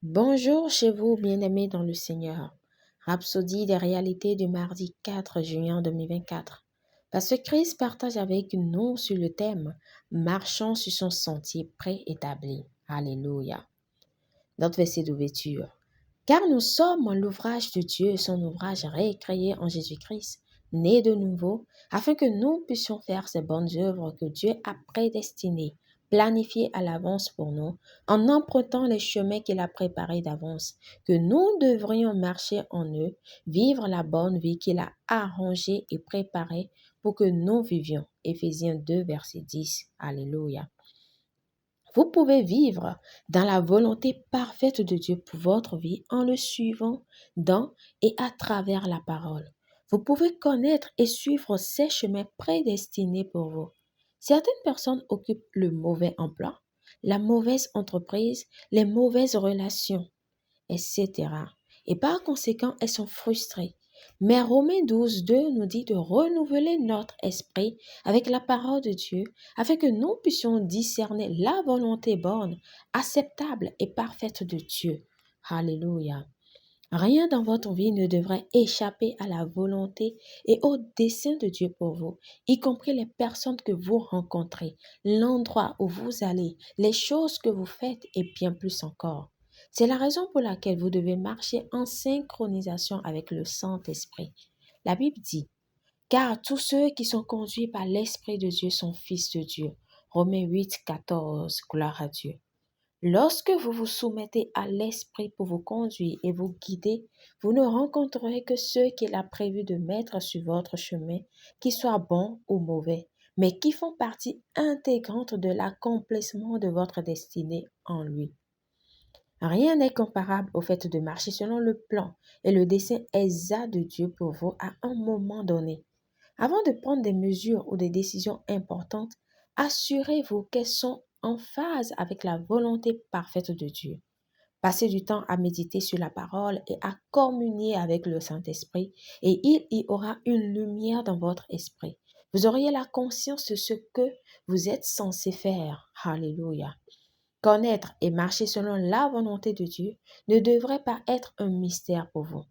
Bonjour chez vous, bien-aimés dans le Seigneur. Rhapsodie des réalités du mardi 4 juin 2024. Pasteur Christ partage avec nous sur le thème Marchant sur son sentier préétabli. Alléluia. Notre verset d'ouverture. Car nous sommes l'ouvrage de Dieu, son ouvrage récréé en Jésus-Christ, né de nouveau, afin que nous puissions faire ces bonnes œuvres que Dieu a prédestinées, planifiées à l'avance pour nous, en empruntant les chemins qu'il a préparés d'avance, que nous devrions marcher en eux, vivre la bonne vie qu'il a arrangée et préparée pour que nous vivions. Éphésiens 2, verset 10. Alléluia. Vous pouvez vivre dans la volonté parfaite de Dieu pour votre vie en le suivant dans et à travers la parole. Vous pouvez connaître et suivre ces chemins prédestinés pour vous. Certaines personnes occupent le mauvais emploi, la mauvaise entreprise, les mauvaises relations, etc. Et par conséquent, elles sont frustrées. Mais Romains 12, 2 nous dit de renouveler notre esprit avec la parole de Dieu afin que nous puissions discerner la volonté bonne, acceptable et parfaite de Dieu. Alléluia. Rien dans votre vie ne devrait échapper à la volonté et au dessein de Dieu pour vous, y compris les personnes que vous rencontrez, l'endroit où vous allez, les choses que vous faites et bien plus encore. C'est la raison pour laquelle vous devez marcher en synchronisation avec le Saint-Esprit. La Bible dit, car tous ceux qui sont conduits par l'Esprit de Dieu sont fils de Dieu. Romains 8, 14, gloire à Dieu. Lorsque vous vous soumettez à l'Esprit pour vous conduire et vous guider, vous ne rencontrerez que ceux qu'il a prévu de mettre sur votre chemin, qu'ils soient bons ou mauvais, mais qui font partie intégrante de l'accomplissement de votre destinée en lui. Rien n'est comparable au fait de marcher selon le plan et le dessein exact de Dieu pour vous à un moment donné. Avant de prendre des mesures ou des décisions importantes, assurez-vous qu'elles sont en phase avec la volonté parfaite de Dieu. Passez du temps à méditer sur la parole et à communier avec le Saint-Esprit et il y aura une lumière dans votre esprit. Vous auriez la conscience de ce que vous êtes censé faire. Alléluia. Connaître et marcher selon la volonté de Dieu ne devrait pas être un mystère pour vous.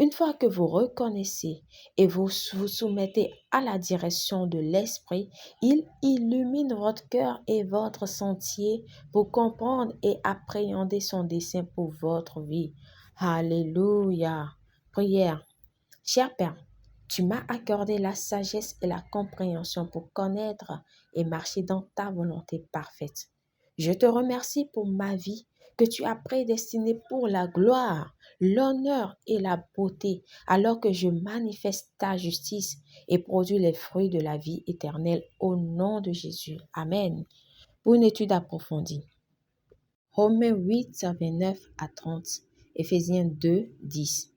Une fois que vous reconnaissez et vous vous soumettez à la direction de l'Esprit, il illumine votre cœur et votre sentier pour comprendre et appréhender son dessein pour votre vie. Alléluia. Prière. Cher Père, tu m'as accordé la sagesse et la compréhension pour connaître et marcher dans ta volonté parfaite. Je te remercie pour ma vie que tu as prédestinée pour la gloire, l'honneur et la beauté, alors que je manifeste ta justice et produis les fruits de la vie éternelle au nom de Jésus. Amen. Pour une étude approfondie. Romains 8, 29 à 30, Éphésiens 2, 10.